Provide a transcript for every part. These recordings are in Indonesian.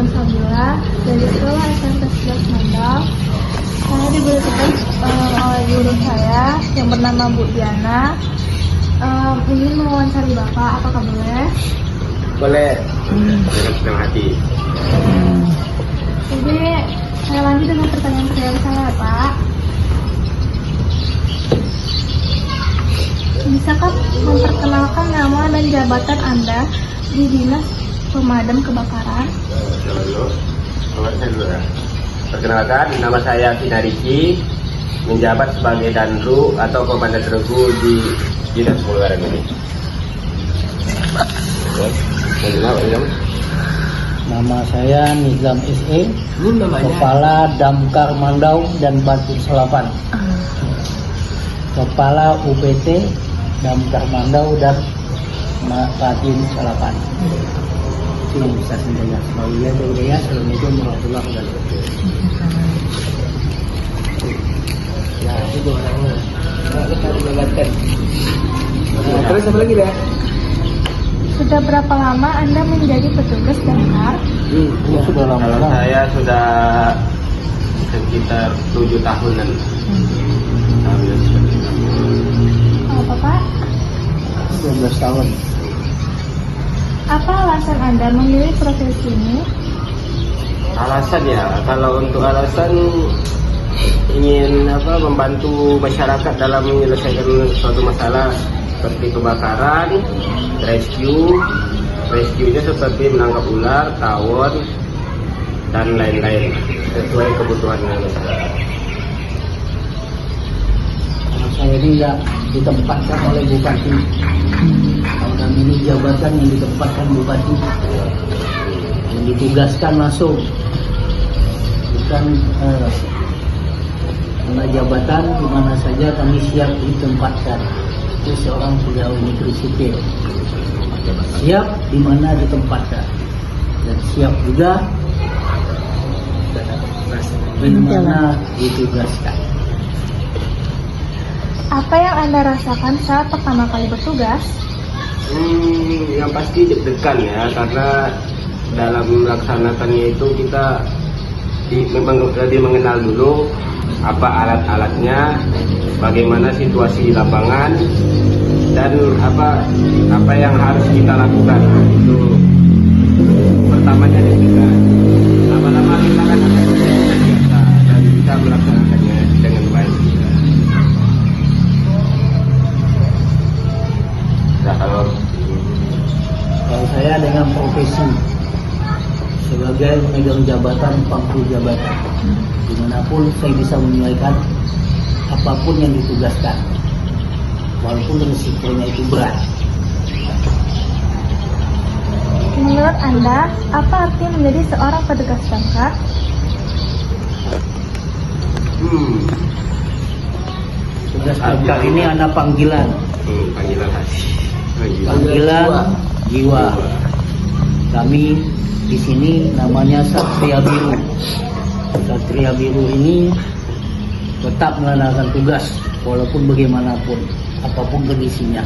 Madam Fabiola dari Sekolah SMP 11 Mandal. Saya diberi tugas oleh guru saya yang bernama Bu Diana. Ingin mewawancari Bapak, apakah boleh? Boleh. Dengan senang hati. Jadi saya lanjut dengan pertanyaan saya, Pak. Bisakah memperkenalkan nama dan jabatan Anda di Dinas Pemadam Kebakaran? Perkenalkan, nama saya Vina Riki, menjabat sebagai Danru atau Komandan Regu di Dinas Kebakaran ini. Nama saya Nizam SE, Kepala Damkar Mandau dan Batu Selapan, Kepala UPT Damkar Mandau dan Batu Selapan. Itu yang bisa saya jawab. Assalamualaikum warahmatullahi wabarakatuh. Ya, itu orangnya. Kita dibagikan. Terus apa lagi deh? Sudah berapa lama Anda menjadi petugas damkar? Sudah lama. Kalau saya sudah sekitar 7 tahunan. Kalau Bapak, 12 tahun. apa alasan Anda memilih profesi ini? Alasan ya, kalau untuk alasan ingin membantu masyarakat dalam menyelesaikan suatu masalah seperti kebakaran, rescue-nya seperti menangkap ular, tawon, dan lain-lain sesuai kebutuhan masyarakat. Saya ini tidak ditempatkan oleh Bupati. Kami ini jabatan yang ditempatkan Bupati, yang ditugaskan langsung, bukan karena jabatan di mana saja kami siap ditempatkan. Itu seorang pegawai negeri sipil, siap di mana ditempatkan dan siap juga di mana ditugaskan. Apa yang Anda rasakan saat pertama kali bertugas? Yang pasti deg-degan ya, karena dalam melaksanakannya itu kita lebih mengenal dulu apa alat-alatnya, bagaimana situasi di lapangan, dan apa yang harus kita lakukan. Itu pertamanya deg-degan. Lama-lama kita kan akan terbiasa dan bisa melaksanakannya dengan baik. Nah, kalau saya dengan profesi sebagai pemegang jabatan, pangku jabatan, dimanapun saya bisa menunaikan apapun yang ditugaskan, walaupun risikonya itu berat. Menurut Anda, apa arti menjadi seorang petugas damkar? Tugas damkar ini ada panggilan, panggilan hati. panggilan jiwa. Kami di sini namanya Satria Biru. Satria Biru ini tetap melaksanakan tugas walaupun bagaimanapun, apapun kondisinya.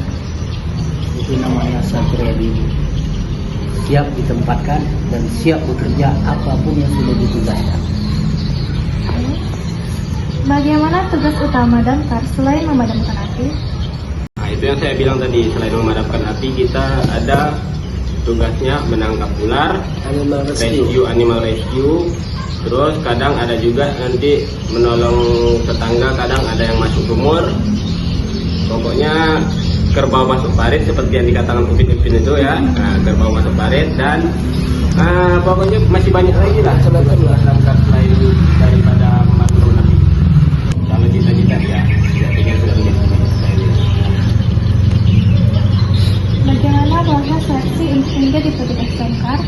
Itu namanya Satria Biru. Siap ditempatkan dan siap bekerja apapun yang sudah ditugaskan. Bagaimana tugas utama damkar selain memadamkan api? Nah, itu yang saya bilang tadi, selain memadamkan api, kita ada tugasnya menangkap ular, animal rescue, terus kadang ada juga nanti menolong tetangga, kadang ada yang masuk sumur. Pokoknya kerbau masuk parit seperti yang dikatakan Upin itu ya. Nah, kerbau masuk parit dan pokoknya masih banyak lagi lah tugas damkar selain daripada memadamkan api. Kalau cita-cita ya, tinggal sudah menjadi Bagaimana proses seleksi untuk menjadi petugas damkar?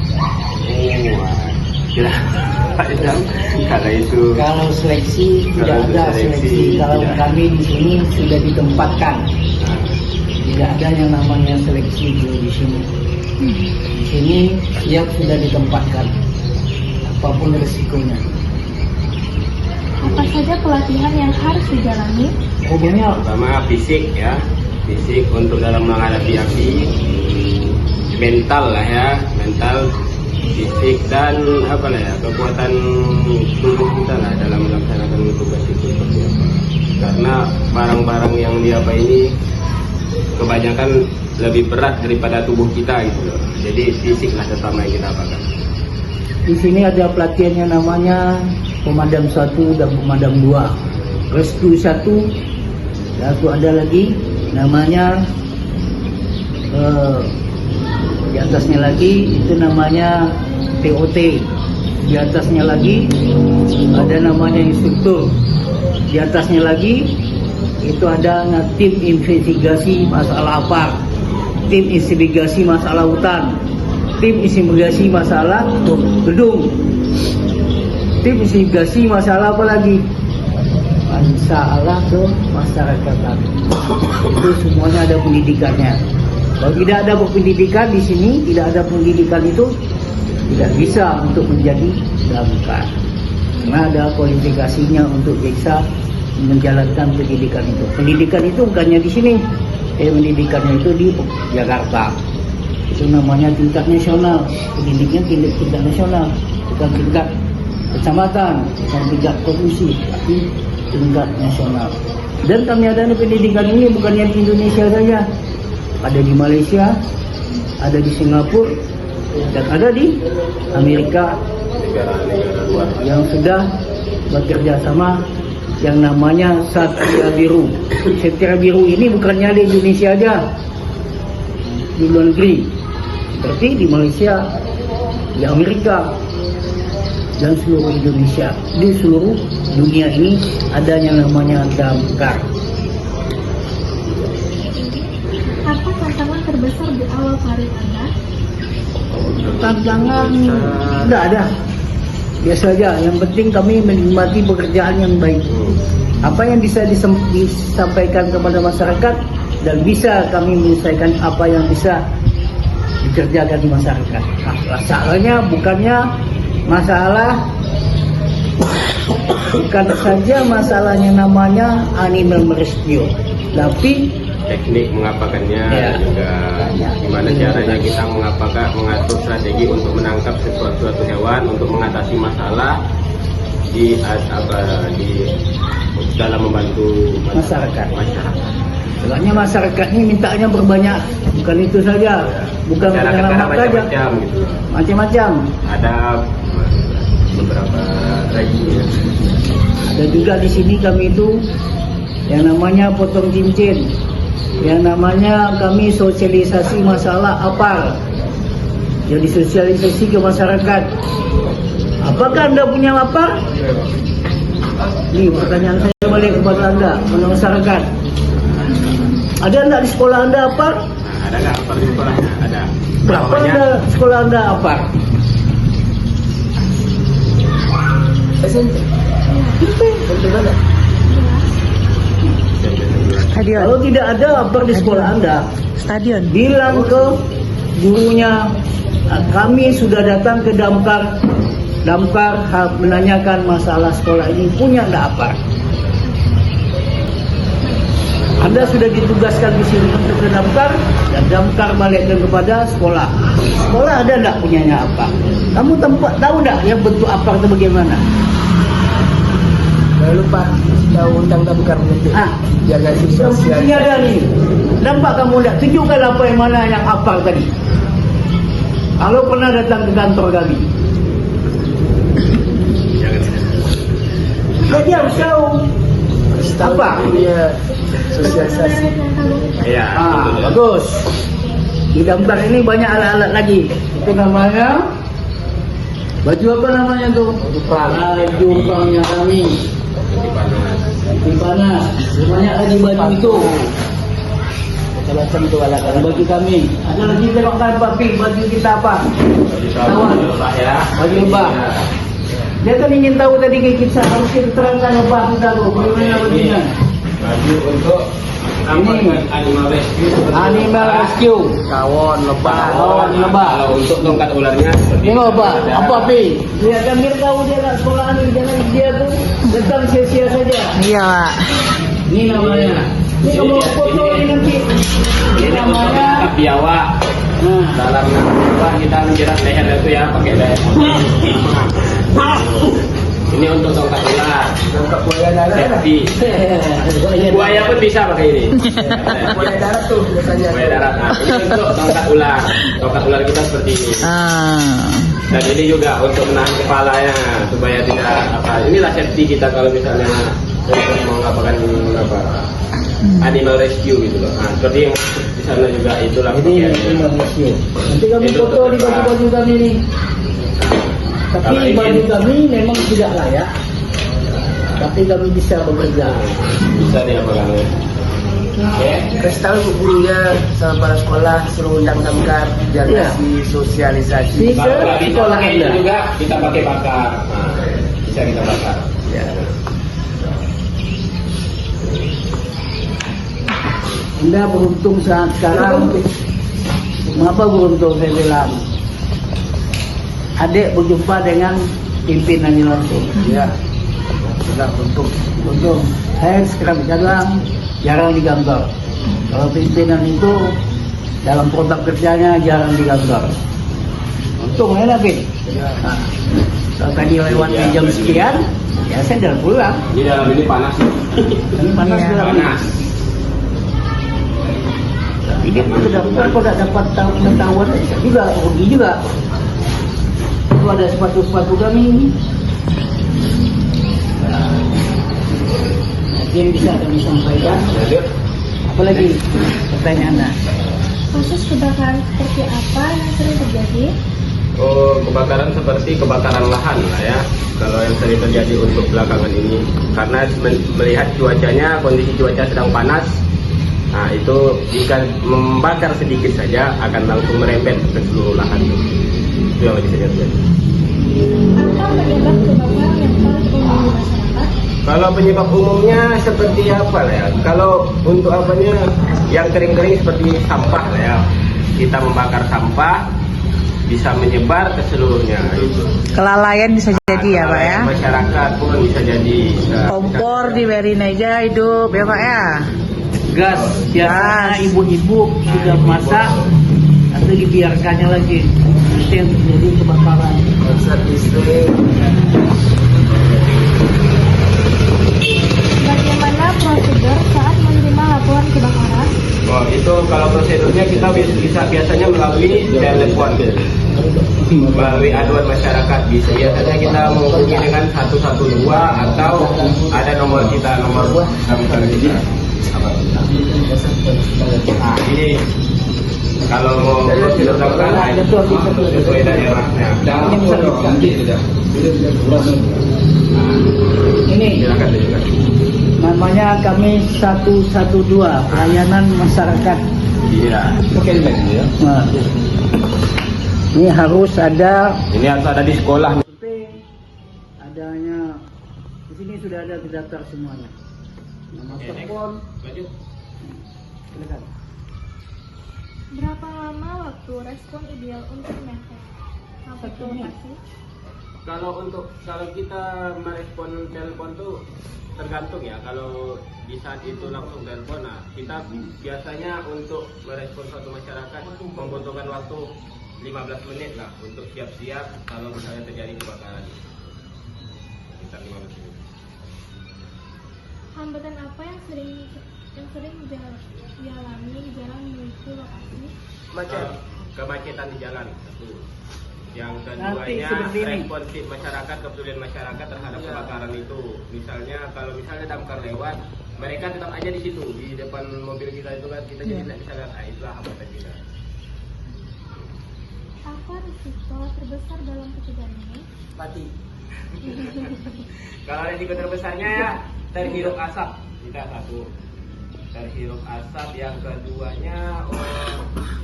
Karena itu Kalau seleksi tidak ada seleksi. Kalau kami di sini sudah ditempatkan, tidak ada yang namanya seleksi di sini. Di sini siap sudah ditempatkan, apapun risikonya. Apa saja pelatihan yang harus dijalani? Pokoknya pertama fisik ya, fisik untuk dalam menghadapi api, mental lah ya, mental fisik dan apa lah ya, kekuatan tubuh kita lah dalam melaksanakan tugas itu seperti apa. Karena barang-barang yang diapa ini kebanyakan lebih berat daripada tubuh kita gitu loh. Jadi fisik lah terutama yang kita apakan. Di sini ada pelatihannya namanya pemadam 1 dan pemadam 2. Rescue 1, lalu ada lagi namanya di atasnya lagi itu namanya TOT. Di atasnya lagi ada namanya instruktur. Di atasnya lagi itu ada tim investigasi masalah apa, tim investigasi masalah hutan, tim investigasi masalah gedung, tim investigasi masalah apa lagi, masalah ke masyarakat. Itu semuanya ada pendidikannya. Kalau tidak ada pendidikan di sini, tidak ada pendidikan itu tidak bisa untuk menjadi damkar. Karena ada kualifikasinya untuk bisa menjalankan pendidikan itu. Pendidikan itu bukannya di sini, pendidikannya itu di Jakarta. Itu namanya tingkat nasional. Pendidiknya tingkat nasional, bukan tingkat kecamatan, bukan tingkat provinsi, tapi tingkat nasional. Dan kami ada pendidikan ini bukan yang di Indonesia saja, ada di Malaysia, ada di Singapura, dan ada di Amerika, Negara-negara luar. yang sudah bekerja sama yang namanya Satria Biru. Satria Biru ini bukannya di Indonesia aja, di luar negeri, seperti di Malaysia, di Amerika, dan seluruh Indonesia. Di seluruh dunia ini ada yang namanya damkar. Apa tantangan terbesar di awal karir Anda? Tantangan tidak ada, biasa aja. Yang penting kami menikmati pekerjaan yang baik. Apa yang bisa disampaikan kepada masyarakat dan bisa kami menyelesaikan apa yang bisa dikerjakan di masyarakat. Nah, masalahnya bukannya bukan saja masalahnya namanya animal rescue, tapi Teknik mengapakannya, Ya. juga gimana caranya kita mengatur strategi untuk menangkap suatu hewan untuk mengatasi masalah di dalam membantu Masyarakat. masyarakat. Soalnya masyarakat ini mintanya berbanyak, bukan itu saja, bukan Cara penyelamat kita saja, macam-macam gitu. macam-macam. Ada beberapa lagi ya. Ada juga di sini kami itu yang namanya potong cincin, yang namanya kami sosialisasi masalah apar, yang disosialisasi ke masyarakat. Apakah Anda punya apar? Ini pertanyaan saya balik kepada Anda, kepada masyarakat. Ada enggak di sekolah Anda apar? Nah, ada nggak apar di sekolahnya? Ada. Berapa Namanya- Anda sekolah Anda apar? Kalau tidak ada apar di sekolah Anda, Stadion. bilang ke gurunya, kami sudah datang ke damkar menanyakan masalah sekolah ini punya enggak apar. Anda sudah ditugaskan di sini untuk ke damkar, dan damkar balikkan kepada sekolah. Sekolah ada enggak punyanya apa? Kamu tahu enggak yang bentuk apar itu bagaimana? Jangan lupa tahu undang damkar nanti. Jaga sosial. Ini ada nih. Nampak kamu enggak? Tunjukkan apa yang mana yang apar tadi. Kalau pernah datang ke kantor kami, jadi harus tahu apa. Dia sosialisasi. Iya. betul. Bagus. Di damkar ini banyak alat-alat lagi. Itu namanya baju apa namanya tuh? Baju perangnya kami. Di panas. Semuanya ada di baju itu. Macam itu alat-alat baju kami. Ada lagi tengokkan Pak Pik, baju kita apa? Kawan. Ya. Baju lebah. Dia kan ingin tahu tadi kita harus kita terangkan apa kita tahu bagaimana bajunya. Baju untuk animal rescue. Animal rescue. Kawan lebah. Kawan lebah. Kalau untuk tongkat ularnya seperti Tengok Pak, ada. apa Pi? Dia kan dia tahu dia nak sekolah ni, jangan dia tu datang sia-sia saja. Iya, Pak. Ini namanya. Ini kamu foto ini nanti. Ini namanya Tongkat biawak. Dalam coba kita menjerat leher itu ya pakai leher. Ini untuk tongkat ular. Tongkat buaya darat. Safety. Buaya pun bisa pakai ini. Buaya darat tuh biasanya. Buaya darat. Nah, ini untuk tongkat ular. Tongkat ular kita seperti ini. Dan ini juga untuk menahan kepalanya supaya tidak apa. Inilah safety kita kalau misalnya mau ngapakan animal rescue gitu loh. Nah, seperti yang di sana juga itulah. Ini animal rescue. Nanti kami Itu foto di baju-baju kami nih. Kalau Tapi ini- baju kami memang tidak layak. Tapi kami bisa bekerja. Bisa nih apa kamu? Oke. Kasih tahu gurunya sama para sekolah suruh undang damkar biar Iya. kasih sosialisasi. Si- Kalau nggak bisa Sekolah pakai Anda. itu juga kita pakai bakar. Nah, bisa kita bakar. Ya. Anda beruntung saat sekarang. Mengapa beruntung saya bilang? Adik berjumpa dengan pimpinannya langsung. Ya. Sudah untuk Untung saya sekarang jarang digambar. Kalau pimpinan itu dalam program kerjanya jarang digambar. Untung ya Nabi. Nah, kalau tadi lewatnya jam sekian, ya saya jalan pulang. Di dalam ini panas. Ini panas Iya. dalam. Panas. Ini pun sudah kalau tidak dapat pengetahuan bisa juga rugi juga. Itu ada sepatu-sepatu kami. Nah, yang bisa kami sampaikan. Lanjut. Apalagi pertanyaannya? Proses kebakaran seperti apa yang sering terjadi? Oh, kebakaran seperti kebakaran lahan lah ya. Kalau yang sering terjadi untuk belakangan ini, karena melihat cuacanya, kondisi cuaca sedang panas. Nah, itu jika membakar sedikit saja akan langsung merembet ke seluruh lahan. Itu yang lebih sering terjadi. Apa penyebab kebakaran yang paling umum di masyarakat? Kalau penyebab umumnya seperti apa lah ya? Kalau untuk apanya yang kering-kering seperti sampah lah ya. Kita membakar sampah bisa menyebar ke seluruhnya. Kelalaian bisa jadi ya Pak ya. Masyarakat pun bisa jadi. Kompor dibiarin aja hidup ya Pak ya. Gas, biasanya ibu-ibu sudah masak atau dibiarkannya lagi. Itu yang terjadi kebakaran. konsep listrik. Bagaimana prosedur saat menerima laporan kebakaran? Oh, itu kalau prosedurnya kita biasanya melalui telepon, melalui aduan masyarakat. Biasanya kita menghubungi dengan 112 atau ada nomor kita, nomor kami kita. Nah, ini kalau mau prosedur kebakaran sesuai daerahnya. Ini Silakan tunjukkan. namanya kami 112 pelayanan masyarakat. Iya. Nah, ini harus ada Ini harus ada di sekolah. adanya di sini sudah ada terdaftar semuanya. Nama telepon. Silakan. Berapa lama waktu respon ideal untuk mepet sampai ke lokasi? Kalau kita merespon telepon tuh tergantung ya. Kalau di saat itu langsung telepon, nah kita biasanya untuk merespon suatu masyarakat membutuhkan waktu 15 menit lah untuk siap-siap kalau misalnya terjadi kebakaran. Sekitar 15 menit. Hambatan apa yang sering dialami jalan menuju lokasi? Macet. Kemacetan di jalan satu. Yang Nanti keduanya seperti ini. responsif masyarakat, kepedulian masyarakat terhadap kebakaran itu. Misalnya kalau misalnya damkar lewat, mereka tetap aja di situ di depan mobil kita itu kan kita jadi tidak bisa lihat. Itulah hambatan kita. Apa risiko terbesar dalam kejadian ini? Mati. Kalau resiko terbesarnya ya terhirup asap, kita satu. Terhirup asap, yang keduanya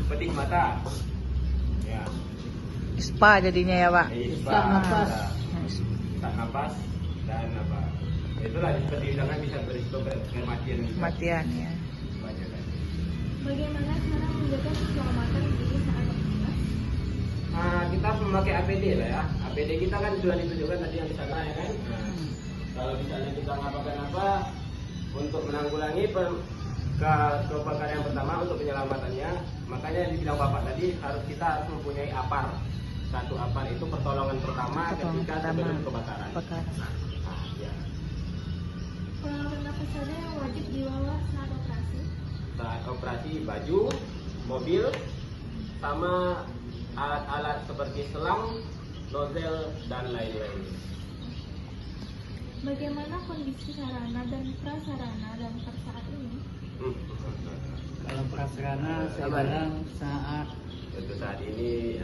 pedih mata. Ya. Spa jadinya ya Pak. Sesak napas. Tak napas dan apa? Itulah seperti misalkan bisa berisiko kematian. Kematian ya. Bagaimana cara menjaga keselamatan diri saat bertugas? Kita memakai APD lah ya. APD kita kan sudah ditunjukkan tadi yang di sana ya kan. Nah, kalau misalnya kita ngapain apa untuk menanggulangi kebakaran yang pertama untuk penyelamatannya, makanya dibilang Bapak tadi kita harus mempunyai APAR. Satu APAR itu pertolongan pertama ketika sebelum kebakaran. Nah, ya. Peralatan apa saja yang wajib dibawa saat operasi? Saat operasi baju, mobil, sama alat-alat seperti selang, nozzle, dan lain-lain. Bagaimana kondisi sarana dan prasarana damkar saat ini? Kalau prasarana saya bilang Untuk saat ini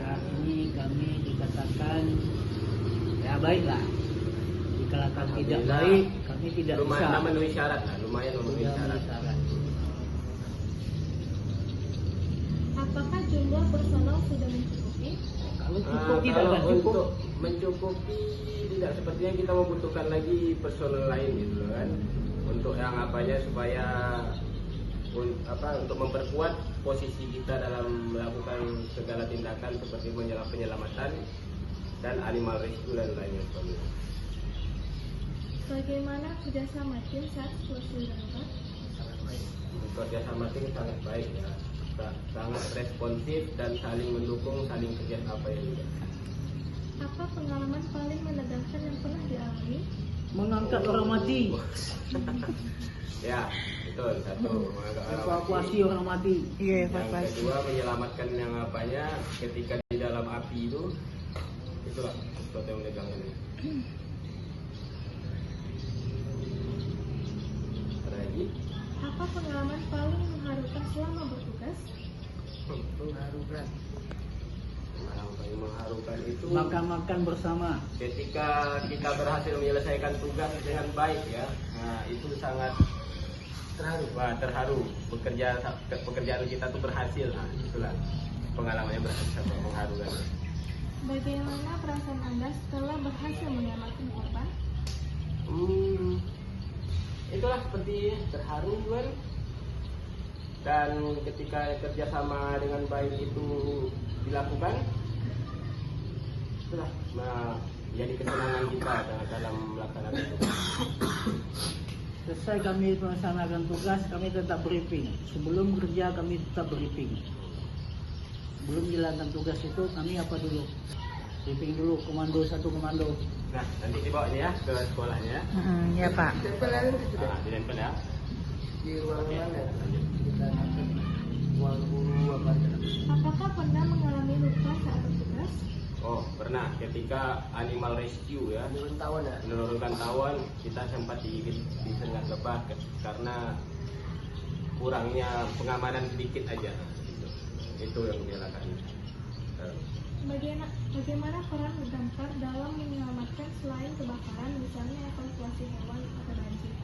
kami dikatakan ya baiklah. Dikatakan tidak Alhamdulillah, baik, kami tidak bisa. lumayan memenuhi syarat lah, lumayan memenuhi Tidak syarat. memenuhi syarat. Apakah jumlah personal sudah mencukupi? Kalau cukup tidak Kalau akan cukup. untuk mencukupi tidak, sepertinya kita membutuhkan lagi personel lain gitu loh kan, untuk yang apanya supaya untuk memperkuat posisi kita dalam melakukan segala tindakan seperti penyelamatan dan animal rescue dan lainnya sebagainya. Bagaimana kerjasama tim saat situasi darurat? Kerjasama tim sangat baik ya, sangat responsif dan saling mendukung, saling kerja apa ya juga. Apa pengalaman paling menegangkan yang pernah dialami? Mengangkat orang mati, Ya, betul. Satu, evakuasi orang mati. Iya, yang kedua menyelamatkan yang apanya ketika di dalam api itu, itulah sesuatu yang menegangkan. Ada lagi? Apa pengalaman paling mengharukan selama bertugas? Mengharukan. Yang paling mengharukan itu Makan-makan bersama. ketika kita berhasil menyelesaikan tugas dengan baik ya. Nah, itu sangat Terharu. wah, terharu. Pekerjaan kita tuh berhasil. Nah, itulah pengalamannya berhasil mengharukan. Bagaimana perasaan Anda setelah berhasil menyelamatkan korban? Itulah seperti terharu kan. Dan ketika kerjasama dengan baik itu dilakukan, itulah jadi kesenangan kita dalam melaksanakan tugas. Selesai kami melaksanakan tugas, kami tetap briefing. Sebelum kerja kami tetap briefing. Belum jalankan tugas itu kami apa dulu? Briefing dulu, komando satu komando. Nah, nanti dibawa ini ya ke sekolahnya. Ya Pak. Tempel aja gitu. Ditempel ya. Di ruang Oke, mana? lanjut. Kita nanti ruang guru apa? Apakah pernah mengalami luka saat bertugas? Oh, pernah ketika animal rescue ya. Menurut tawon ya. Menurunkan tawon, kita sempat digigit disengat lebah karena kurangnya pengamanan sedikit aja. Itu yang dilakukan. Bagaimana peran damkar dalam menyelamatkan selain kebakaran, misalnya evakuasi hewan atau banjir?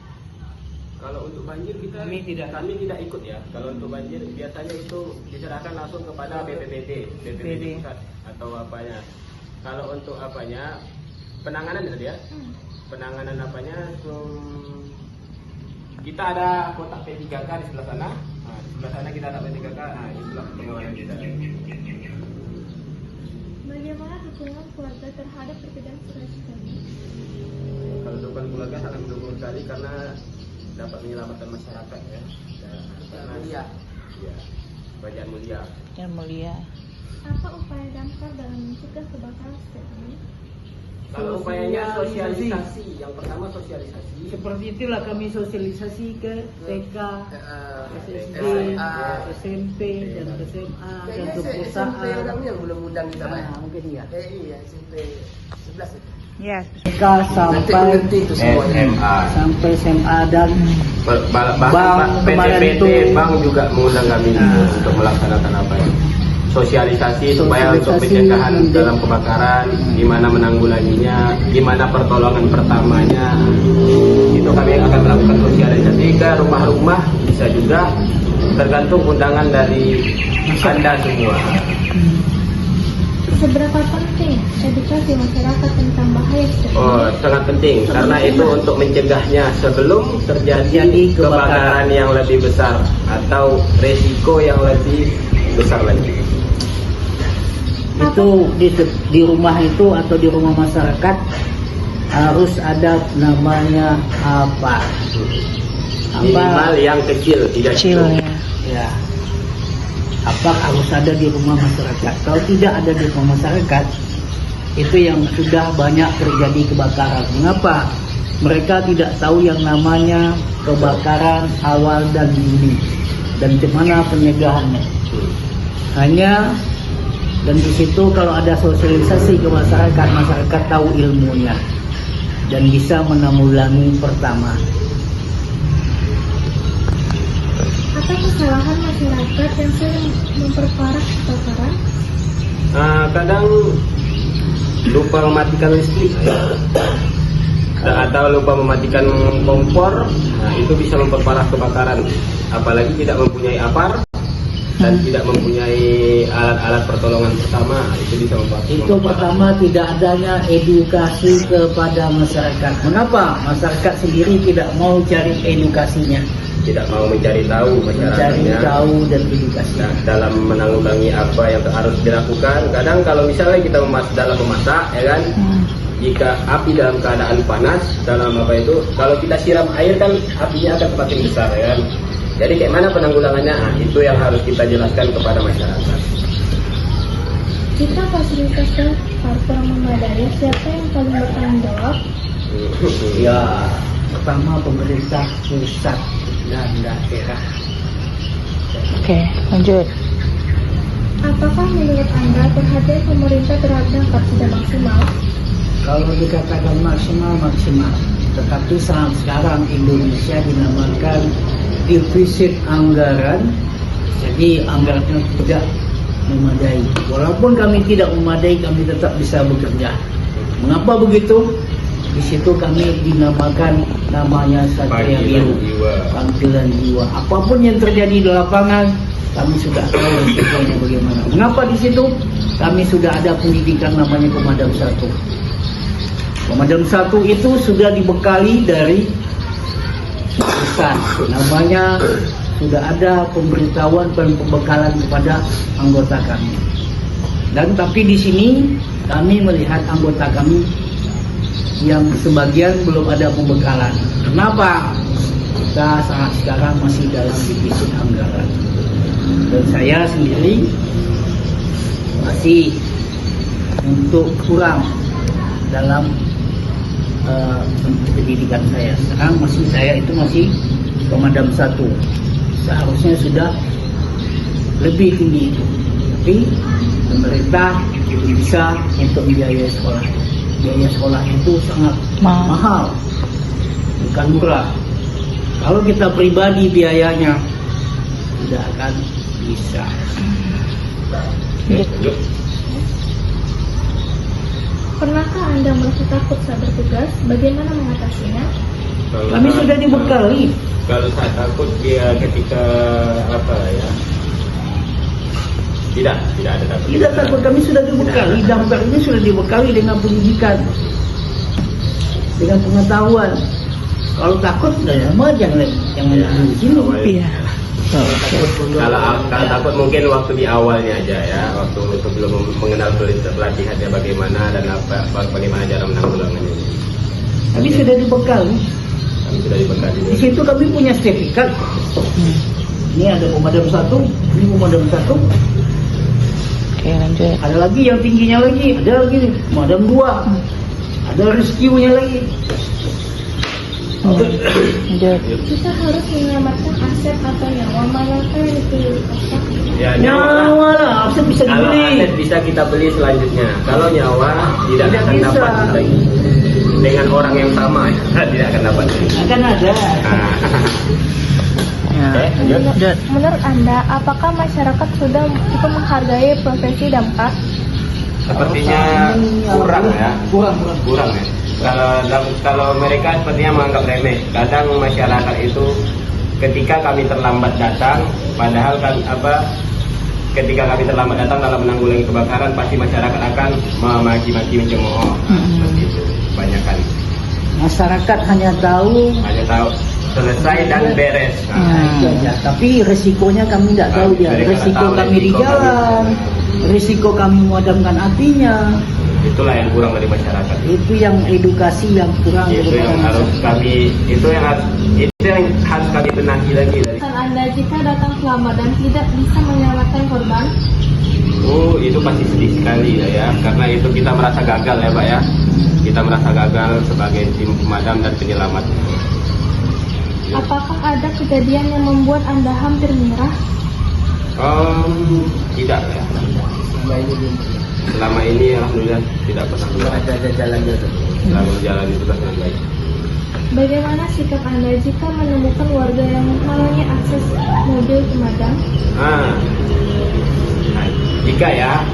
Kalau untuk banjir kami tidak ikut ya. Kalau untuk banjir biasanya itu diserahkan langsung kepada BPBD pusat atau apanya. Kalau untuk apanya penanganan itu ya. Penanganan apanya kita ada kotak P3K di sebelah sana. Nah, di sebelah sana kita ada P3K. Nah, itulah pengawalan kita. Bagaimana dukungan keluarga terhadap pekerjaan strategi ini? Kalau dukungan keluarga sangat mendukung sekali karena dapat menyelamatkan masyarakat ya. Mulia. Ya, kerajaan mulia. Yang mulia. Apa upaya damkar dalam mencegah kebakaran seperti ini? Kalau upayanya sosialisasi, yang pertama sosialisasi. Seperti itulah kami sosialisasi ke TK, SSD, SMP, dan SMA, dan Kayaknya ke SMP perusahaan. orangnya yang belum undang kita Pak. Nah, mungkin ya. Iya, SMP 11 itu. Ya. TK Nanti sampai mengerti itu semuanya. sampai SMA dan Bahkan kemarin PT tuh. Bank juga mengundang kami untuk melaksanakan apa ya? Sosialisasi supaya untuk pencegahan dalam kebakaran, gimana menanggulanginya, gimana pertolongan pertamanya. Itu kami akan melakukan sosialisasi ke rumah-rumah, bisa juga tergantung undangan dari Anda semua. Seberapa penting edukasi masyarakat tentang bahaya seperti ini? Oh, sangat penting karena itu untuk mencegahnya sebelum terjadi kebakaran yang lebih besar atau resiko yang lebih besar lagi. Itu di rumah itu atau di rumah masyarakat harus ada namanya apa? Minimal yang kecil, tidak Kecil itu. ya. Ya. apa harus ada di rumah masyarakat. Kalau tidak ada di rumah masyarakat, itu yang sudah banyak terjadi kebakaran. Mengapa? Mereka tidak tahu yang namanya kebakaran awal dan dini dan bagaimana pencegahannya. Hanya dan di situ kalau ada sosialisasi ke masyarakat, masyarakat tahu ilmunya dan bisa menanggulangi pertama. Apa kesalahan masyarakat yang sering memperparah kebakaran? Kadang lupa mematikan listrik atau lupa mematikan kompor, itu bisa memperparah kebakaran. Apalagi tidak mempunyai APAR dan tidak mempunyai alat-alat pertolongan pertama, itu bisa memperparah. Itu pertama, tidak adanya edukasi kepada masyarakat. Mengapa? Masyarakat sendiri tidak mau cari edukasinya, Tidak mau mencari tahu mencari masyarakatnya. tahu dan edukasi. Nah, dalam menanggulangi apa yang harus dilakukan. Kadang kalau misalnya kita dalam memasak, ya kan, jika api dalam keadaan panas, dalam apa itu, kalau kita siram air kan apinya akan semakin besar, ya kan. Jadi kayak mana penanggulangannya? Itu yang harus kita jelaskan kepada masyarakat. Jika fasilitasnya kurang memadai, siapa yang paling bertanggung jawab? Ya, pertama pemerintah pusat dan daerah. Oke, lanjut. Apakah menurut Anda perhatian pemerintah terhadap damkar sudah maksimal? Kalau dikatakan maksimal, tetapi saat sekarang Indonesia dinamakan defisit anggaran, jadi anggarannya tidak memadai. Walaupun kami tidak memadai, kami tetap bisa bekerja. Mengapa begitu? Di situ kami dinamakan namanya Satria Biru, panggilan jiwa. Apapun yang terjadi di lapangan, kami sudah tahu resikonya bagaimana. Mengapa di situ? Kami sudah ada pendidikan namanya Pemadam 1. Pemadam 1 itu sudah dibekali dari pusat. Namanya sudah ada pemberitahuan dan pembekalan kepada anggota kami. Dan tapi di sini kami melihat anggota kami yang sebagian belum ada pembekalan. Kenapa? Kita saat sekarang masih dalam defisit anggaran. Dan saya sendiri masih untuk kurang dalam pendidikan saya. Sekarang saya itu masih Pemadam 1. Seharusnya sudah lebih tinggi itu. Tapi pemerintah bisa untuk biaya sekolah. Biaya sekolah itu sangat mahal, bukan murah. Kalau kita pribadi biayanya tidak akan bisa. Pernahkah Anda merasa takut saat bertugas? Bagaimana mengatasinya? Kami sudah dibekali. Kalau saya takut dia ketika apa ya? Tidak ada takut. Tidak takut, kami sudah dibekali. Damkar ini sudah dibekali dengan pendidikan, dengan pengetahuan. Kalau takut, jangan di sini. Iya. Kalau takut mungkin waktu di awalnya aja ya, waktu sebelum mengenal pelatihannya bagaimana dan bagaimana cara menanggulanginya. Kami sudah dibekali. Kami sudah dibekali. Di situ kami punya sertifikat. Ini ada Pemadam 1, ini Pemadam 1. Oke, lanjut. Ada lagi yang tingginya lagi, ada lagi nih, Pemadam 2. Ada rescue-nya lagi. Lanjut. Kita harus menyelamatkan aset atau nyawa, manakah yang dipilih? Ya, Nyawa lah, aset bisa kalau dibeli. aset bisa kita beli selanjutnya. Kalau nyawa tidak Tidak akan bisa. dapat lagi. Dengan orang yang sama tidak akan dapat lagi. Akan ada. Ya. Lanjut. Menurut Anda, apakah masyarakat sudah cukup menghargai profesi damkar? Sepertinya kurang ya. Kurang ya. Kalau mereka sepertinya menganggap remeh. Kadang masyarakat itu ketika kami terlambat datang, padahal kan ketika kami terlambat datang dalam menanggulangi kebakaran, pasti masyarakat akan memaki-maki, mencemooh. Seperti itu, kebanyakan. Masyarakat hanya tahu Selesai dan beres. itu aja. Tapi resikonya kami tidak tahu dia. Mereka Resiko tahu kami di resiko jalan, kami. risiko kami memadamkan apinya. Itulah yang kurang dari masyarakat. Itu yang edukasi yang kurang Itu daripada yang harus kami, itu yang harus kami benahi lagi dari. Anda jika datang selamat dan tidak bisa menyelamatkan korban? Oh, itu pasti sedih sekali ya, karena itu kita merasa gagal ya Pak ya. Kita merasa gagal sebagai tim pemadam dan penyelamat. Apakah ada kejadian yang membuat Anda hampir menyerah? Tidak ya. Selama ini belum. Selama ini alhamdulillah tidak pernah menyerah. Ada jalannya tuh. Selalu menjalani tugas dengan baik. Bagaimana sikap Anda jika menemukan warga yang malahnya akses mobil pemadam? Nah,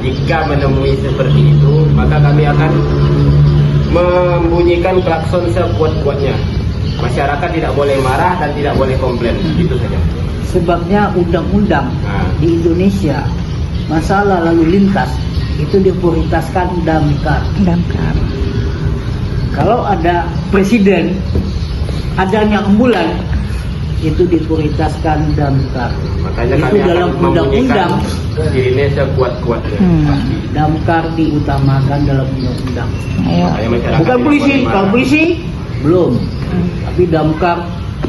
jika menemui seperti itu, maka kami akan membunyikan klakson sekuat-kuatnya. Masyarakat tidak boleh marah dan tidak boleh komplain, itu saja. sebabnya undang-undang di Indonesia masalah lalu lintas itu diprioritaskan damkar. Kalau ada presiden, adanya ambulan, itu diprioritaskan damkar. Makanya itu kami dalam akan undang-undang dirinya sekuat-kuatnya. damkar diutamakan dalam undang-undang. Makanya masyarakat Bukan tidak polisi, boleh marah. kalau polisi belum. Tapi damkar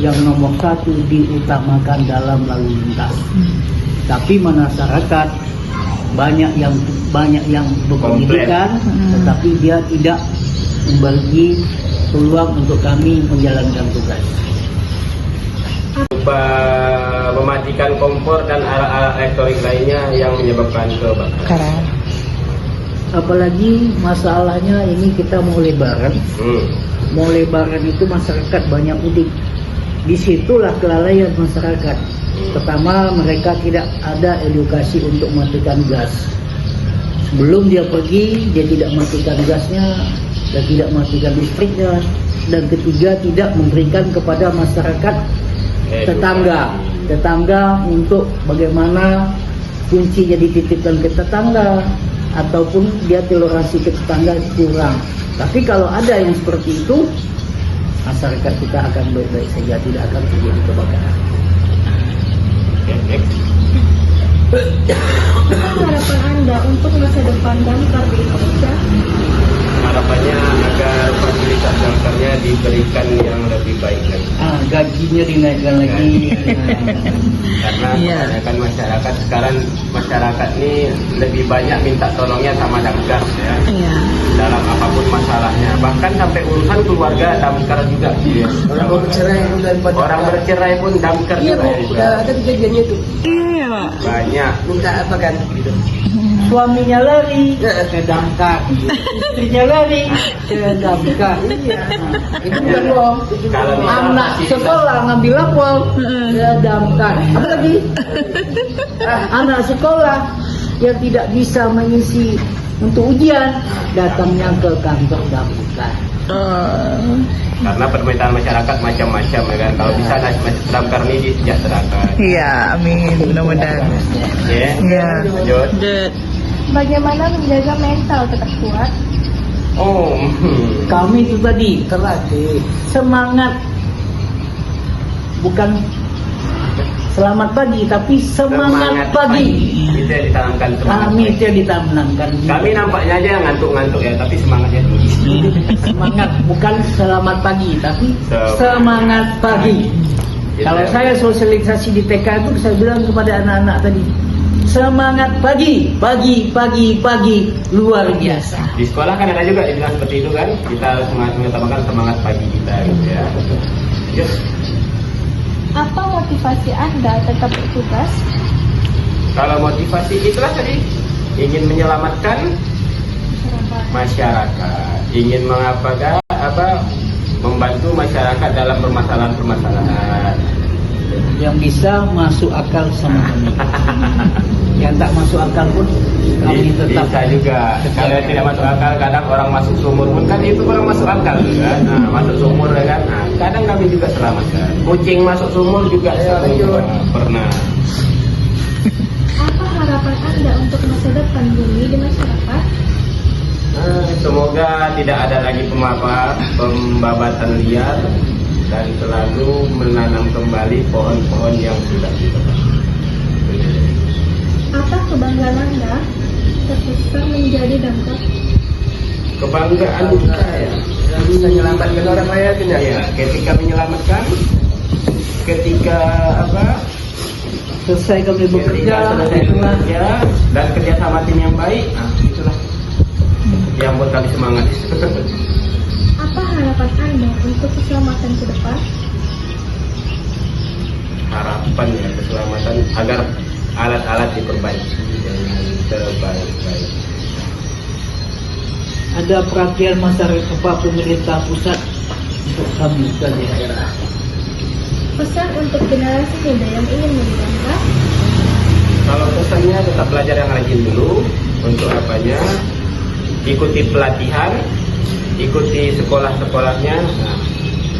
yang nomor satu diutamakan dalam lalu lintas. Tapi masyarakat banyak yang berpendidikan, tetapi dia tidak membagi peluang untuk kami menjalankan tugas. Mematikan kompor dan alat-alat elektronik lainnya yang menyebabkan kebakaran. Apalagi masalahnya ini kita mau lebaran. Mau lebaran itu masyarakat banyak mudik. Disitulah kelalaian masyarakat. Pertama, mereka tidak ada edukasi untuk matikan gas. Sebelum dia pergi, dia tidak matikan gasnya dan tidak matikan listriknya. Dan ketiga, tidak memberikan kepada masyarakat tetangga untuk bagaimana kuncinya dititipkan ke tetangga ataupun dia toleransi ke tetangga kurang. Tapi kalau ada yang seperti itu, masyarakat kita akan baik-baik saja, tidak akan terjadi kebakaran. Apa harapan Anda untuk masa depan damkar di Indonesia? Harapannya agar fasilitas damkarnya diberikan yang lebih baik lagi. Gajinya dinaikkan lagi. Karena kebanyakan masyarakat sekarang ini lebih banyak minta tolongnya sama damkar ya. Dalam apapun masalahnya, bahkan sampai urusan keluarga damkar juga. Ya. Orang bercerai pun damkar Iya juga. Bu, udah ada kejadiannya tuh. Banyak. Minta apa kan? Gitu. Suaminya lari ke damkar, istrinya lari ke damkar. Itu bukan bohong. Kalau Anak sekolah ngambil lapor ke damkar. Apa lagi? Anak sekolah yang tidak bisa mengisi untuk ujian datangnya ke kantor damkar. karena permintaan masyarakat macam-macam ya kan. Kalau bisa damkar ini disejahterakan. Iya, amin. Mudah-mudahan. Ya. Lanjut. Bagaimana menjaga mental tetap kuat? Kami itu tadi terlatih semangat, bukan selamat pagi, tapi semangat pagi. Itu yang ditanamkan Kami itu yang ditanamkan. Kami nampaknya aja ngantuk-ngantuk ya, tapi semangatnya tinggi. Semangat bukan selamat pagi, tapi semangat pagi. Kalau saya sosialisasi di TK itu saya bilang kepada anak-anak tadi, semangat pagi, pagi, luar biasa. Di sekolah kan ada juga dibilang seperti itu kan, kita mengutamakan semangat pagi kita gitu ya. Yuk. Apa motivasi Anda tetap bertugas? Kalau motivasi itulah tadi, ingin menyelamatkan masyarakat, ingin membantu masyarakat dalam permasalahan-permasalahan. Yang bisa masuk akal sama kami. Yang tak masuk akal pun kami tetap bisa juga. Kalau tidak masuk akal, kadang orang masuk sumur pun kan itu orang masuk akal kan. Masuk sumur ya kan. Kadang kami juga selamatkan. Kucing masuk sumur juga pernah. Apa harapan Anda untuk masa depan bumi di masyarakat? Semoga tidak ada lagi pembabatan liar dan selalu menanam kembali pohon-pohon yang sudah ditebang. Apa kebanggaan Anda terbesar menjadi damkar? Kebanggaan saya Yang bisa menyelamatkan orang lain ya. ya ketika menyelamatkan, ketika Selesai kami ketika bekerja, selesai itulah bekerja dan kerjasama tim yang baik, itulah yang buat kami semangat. Apa harapan Anda untuk keselamatan ke depan? Harapan ya keselamatan agar alat-alat diperbaiki dengan terbaik-baik. ada perhatian masyarakat pemerintah pusat untuk kami di daerah. Pesan untuk generasi muda yang ingin menjadi damkar? Kalau pesannya tetap belajar yang rajin dulu untuk apanya, ikuti pelatihan, ikuti sekolah-sekolahnya,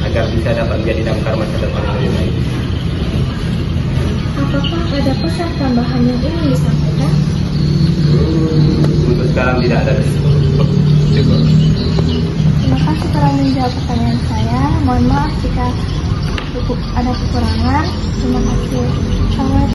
agar bisa dapat menjadi damkar masa depan yang lebih baik. Apakah ada pesan tambahan yang ingin disampaikan? Untuk sekarang tidak ada. Cukup. Terima kasih telah menjawab pertanyaan saya. Mohon maaf jika ada kekurangan. Terima kasih. Selamat